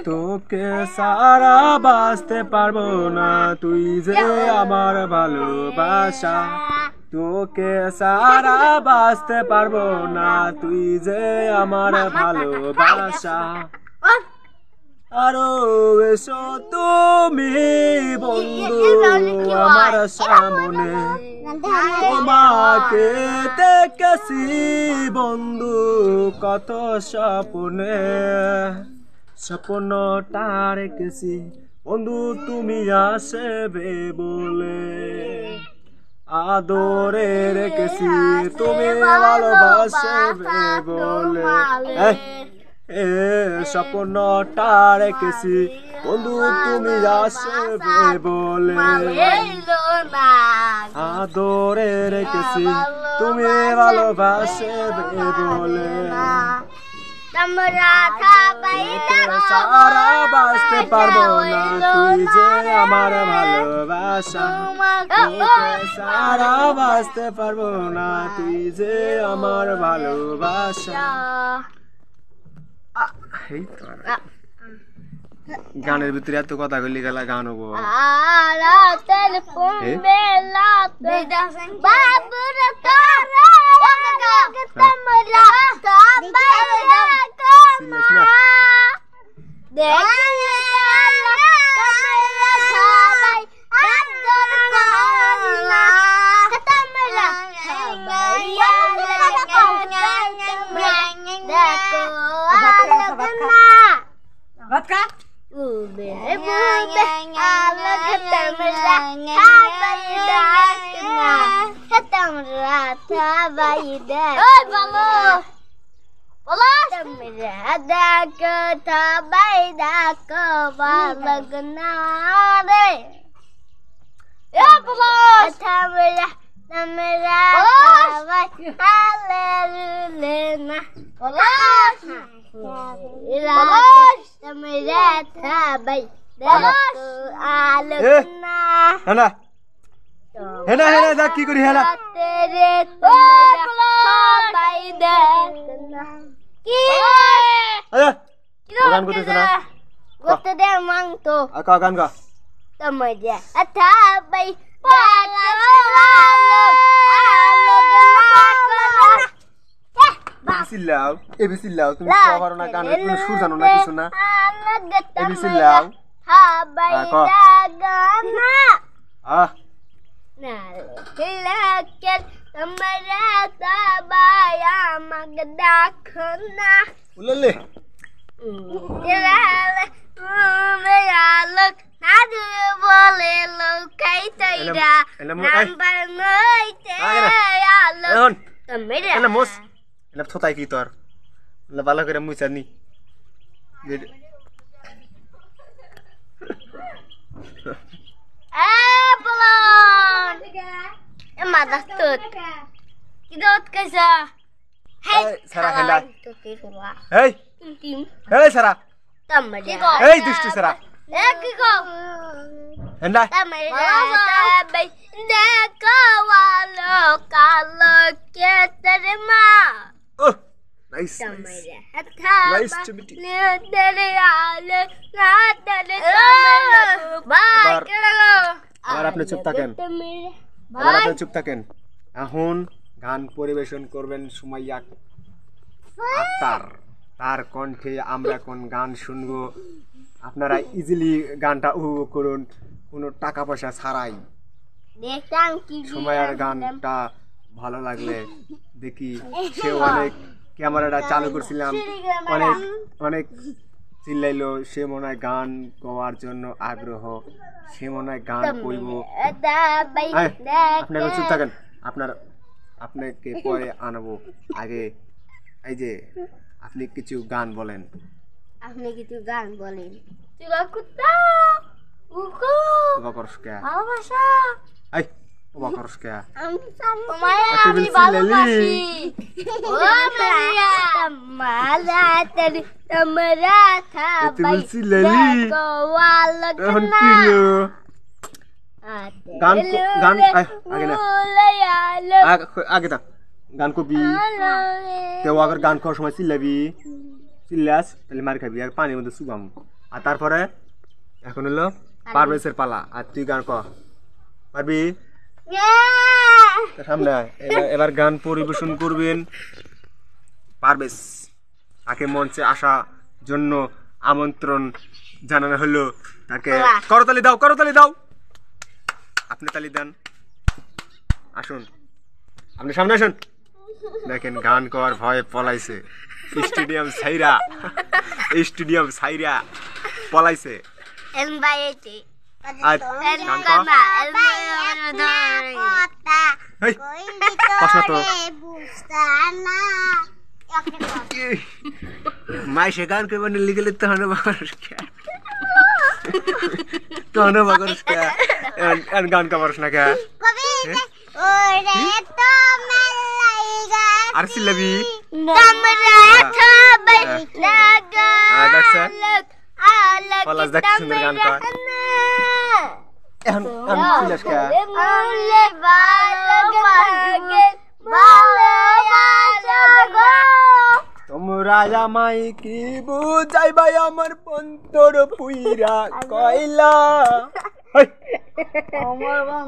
তোকে সারা বাঁচতে পারবো না, তুই যে আমার ভালোবাসা। তোকে সারা বাঁচতে পারবো না, তুই যে আমার ভালোবাসা। আরো এসো তুমি বন্ধু আমার সামনে, তোমাকে দেখেছি বন্ধু কত স্বপ্নে। স্বপ্নটা রেখেছি বন্ধু তুমি আসবে বলে, আদরে রেখেছি তুমি ভালোবাসবে বলে। স্বপ্নটা রেখেছি বন্ধু তুমি আসবে বলে, আদরে রেখেছি তুমি ভালোবাসবে বলে। সারা বাঁচতে পারবো না, তুই যে আমার ভালোবাসা। সারা বাঁচতে পারবো না, তুই যে আমার ভালোবাসা। গানের ভিতরে এত কথা বললি গেলা গান হবো। কি করি হেলা গান করতেছ না? করতে দে মাং তো গান গা তোমারে আথা বাই বিসিল্লাহ এ বিসিল্লাহ তুমি তো পারো না, গানের কোনো সুর জানো না, কিছু না। এ বিসিল্লাহ হাবাই দাগানা না লাকের তোমারে সাবায়া মগদাখনা উললে এলালে মেয়ালক নাদু বলে লোকাই তাইরা নাম্বার নইতে আলো তোমারে এলা মোস এলা থতাই কি তোর এলা ভালো করে মুছানি Apelon Emadas tut Kidot kaisa Hey Sarah henda Hey Hey Sarah Tamada Hey dushtu Sarah Kiko henda Tamada Deka walo kalo keterima Oh nice nice to meet you এবার আপনি চুপ থাকেন, এবার আপনি চুপ থাকেন। এখন গান পরিবেশন করবেন সুমাইয়া আক্তার, তার কণ্ঠে আমরা কোন গান শুনবো। আপনারা ইজিলি গানটা উপভোগ করুন কোনো টাকা পয়সা ছাড়াই। সুমাইয়ার গানটা ভালো লাগলে দেখি সে অনেক ক্যামেরাটা চালু করছিলাম, অনেক অনেক চিল্লাইলো, সে মনে হয় গান গাওয়ার জন্য আগ্রহ, সে মনে হয় গান কইব। আপনি চুপ থাকেন, আপনাকে পরে আনবো। আগে এই যে আপনি কিছু গান বলেন, আপনি কিছু গান বলেন। গান কবি, গান খাওয়ার সময় চিল্লাবি, চিল্লাস তাহলে মার খাবি আর পানির মধ্যে চুবাম আর তারপরে এখন হলো পারভেজের পালা আর তুই গান কর পারবি সামনে এবার গান পরিবেশন করবেন পারভেজ তাকে মঞ্চে আসা জন্য আমন্ত্রণ জানানো হলো তাকে করতালি দাও আপনি তালি দেন আসুন আপনি সামনে আসুন দেখেন গান করার ভয়ে পলাইছে স্টেডিয়াম সাইরা পলাইছে মাইসে গান করবেন লিখে লিখতে হবে গান কামারস না কে আর সিলাবি পলাশ দেখ সুন্দর গান কর এখন সিলাস কে তোমরা আমাই কি বুঝাইবাই আমার পন্তর পুইরা কইলা আমার